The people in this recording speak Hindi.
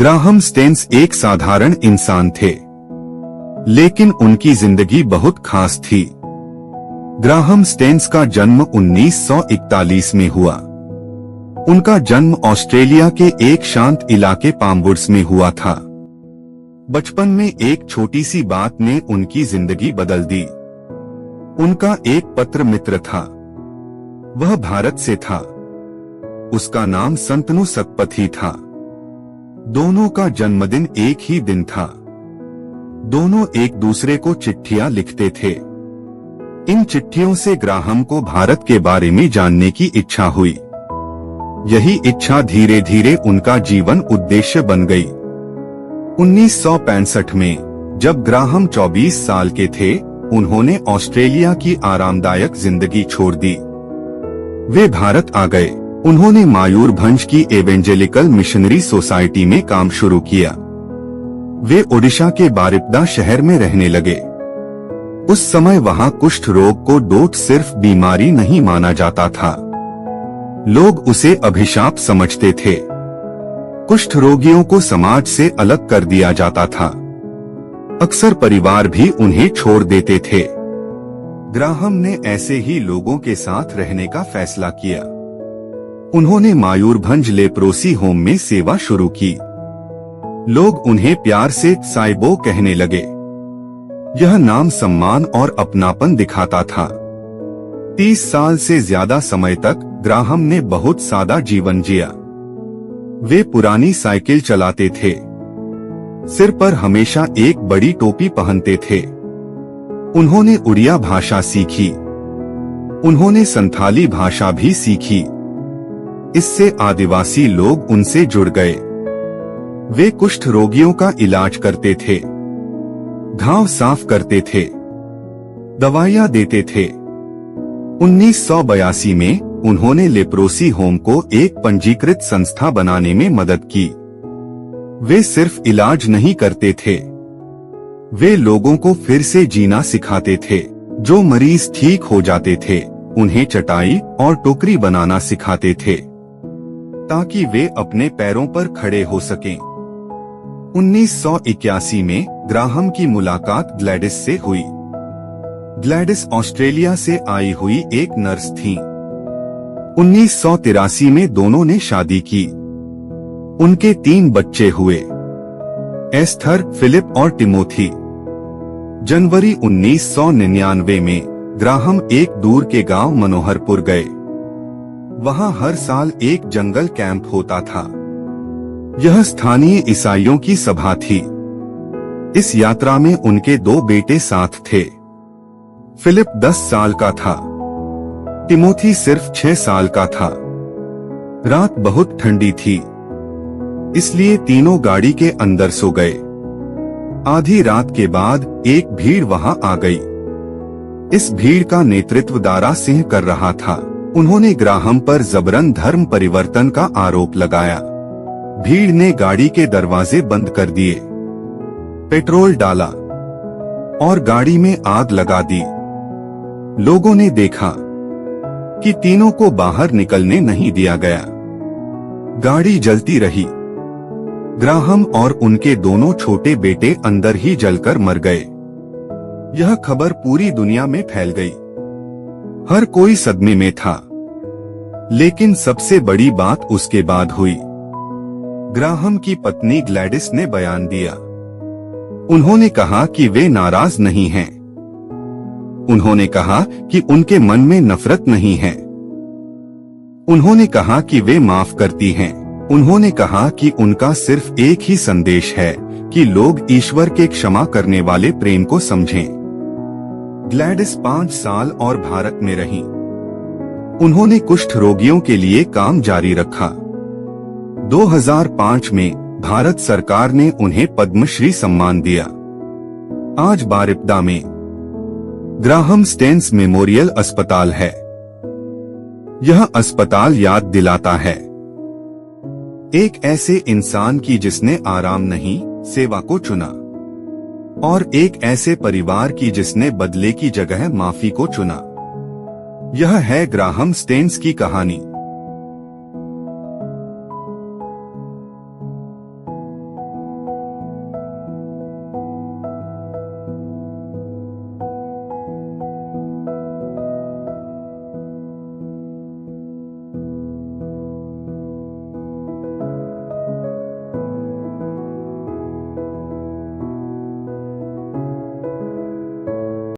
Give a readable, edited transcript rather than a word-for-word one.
ग्राहम स्टेन्स एक साधारण इंसान थे, लेकिन उनकी जिंदगी बहुत खास थी। ग्राहम स्टेन्स का जन्म 1941 में हुआ। उनका जन्म ऑस्ट्रेलिया के एक शांत इलाके पामवुड्स में हुआ था। बचपन में एक छोटी सी बात ने उनकी जिंदगी बदल दी। उनका एक पत्र मित्र था। वह भारत से था। उसका नाम संतनु सतपथी था। दोनों का जन्मदिन एक ही दिन था। दोनों एक दूसरे को चिट्ठियां लिखते थे। इन चिट्ठियों से ग्राहम को भारत के बारे में जानने की इच्छा हुई। यही इच्छा धीरे धीरे उनका जीवन उद्देश्य बन गई। 1965 में जब ग्राहम 24 साल के थे, उन्होंने ऑस्ट्रेलिया की आरामदायक जिंदगी छोड़ दी। वे भारत आ गए। उन्होंने मयूरभंज की एवेंजेलिकल मिशनरी सोसाइटी में काम शुरू किया। वे ओडिशा के बारिपदा शहर में रहने लगे। उस समय वहां कुष्ठ रोग को डोट सिर्फ बीमारी नहीं माना जाता था। लोग उसे अभिशाप समझते थे। कुष्ठ रोगियों को समाज से अलग कर दिया जाता था। अक्सर परिवार भी उन्हें छोड़ देते थे। ग्राहम ने ऐसे ही लोगों के साथ रहने का फैसला किया। उन्होंने मयूरभंज लेप्रोसी होम में सेवा शुरू की। लोग उन्हें प्यार से साइबो कहने लगे। यह नाम सम्मान और अपनापन दिखाता था। 30 साल से ज्यादा समय तक ग्राहम ने बहुत सादा जीवन जिया। वे पुरानी साइकिल चलाते थे। सिर पर हमेशा एक बड़ी टोपी पहनते थे। उन्होंने उड़िया भाषा सीखी। उन्होंने संथाली भाषा भी सीखी। इससे आदिवासी लोग उनसे जुड़ गए। वे कुष्ठ रोगियों का इलाज करते थे, घाव साफ करते थे, दवाइयां देते थे। 1982 में उन्होंने लेप्रोसी होम को एक पंजीकृत संस्था बनाने में मदद की। वे सिर्फ इलाज नहीं करते थे, वे लोगों को फिर से जीना सिखाते थे। जो मरीज ठीक हो जाते थे, उन्हें चटाई और टोकरी बनाना सिखाते थे, ताकि वे अपने पैरों पर खड़े हो सकें। 1981 में ग्राहम की मुलाकात ग्लैडिस से हुई। ग्लैडिस ऑस्ट्रेलिया से आई हुई एक नर्स थी। 1983 में दोनों ने शादी की। उनके 3 बच्चे हुए, एस्थर, फिलिप और टिमोथी। जनवरी 1999 में ग्राहम एक दूर के गांव मनोहरपुर गए। वहां हर साल एक जंगल कैंप होता था। यह स्थानीय ईसाइयों की सभा थी। इस यात्रा में उनके 2 बेटे साथ थे। फिलिप 10 साल का था। टिमोथी सिर्फ 6 साल का था। रात बहुत ठंडी थी, इसलिए तीनों गाड़ी के अंदर सो गए। आधी रात के बाद एक भीड़ वहां आ गई। इस भीड़ का नेतृत्व दारा सिंह कर रहा था। उन्होंने ग्राहम पर जबरन धर्म परिवर्तन का आरोप लगाया। भीड़ ने गाड़ी के दरवाजे बंद कर दिए, पेट्रोल डाला और गाड़ी में आग लगा दी। लोगों ने देखा कि तीनों को बाहर निकलने नहीं दिया गया। गाड़ी जलती रही। ग्राहम और उनके दोनों छोटे बेटे अंदर ही जलकर मर गए। यह खबर पूरी दुनिया में फैल गई। हर कोई सदमे में था। लेकिन सबसे बड़ी बात उसके बाद हुई। ग्राहम की पत्नी ग्लैडिस ने बयान दिया। उन्होंने कहा कि वे नाराज नहीं हैं। उन्होंने कहा कि उनके मन में नफरत नहीं है। उन्होंने कहा कि वे माफ करती हैं। उन्होंने कहा कि उनका सिर्फ एक ही संदेश है कि लोग ईश्वर के क्षमा करने वाले प्रेम को समझें। ग्लैडिस 5 साल और भारत में रहीं। उन्होंने कुष्ठ रोगियों के लिए काम जारी रखा। 2005 में भारत सरकार ने उन्हें पद्मश्री सम्मान दिया। आज बारिपदा में ग्राहम स्टेन्स मेमोरियल अस्पताल है। यह अस्पताल याद दिलाता है एक ऐसे इंसान की जिसने आराम नहीं, सेवा को चुना, और एक ऐसे परिवार की जिसने बदले की जगह माफी को चुना। यह है ग्राहम स्टेन्स की कहानी।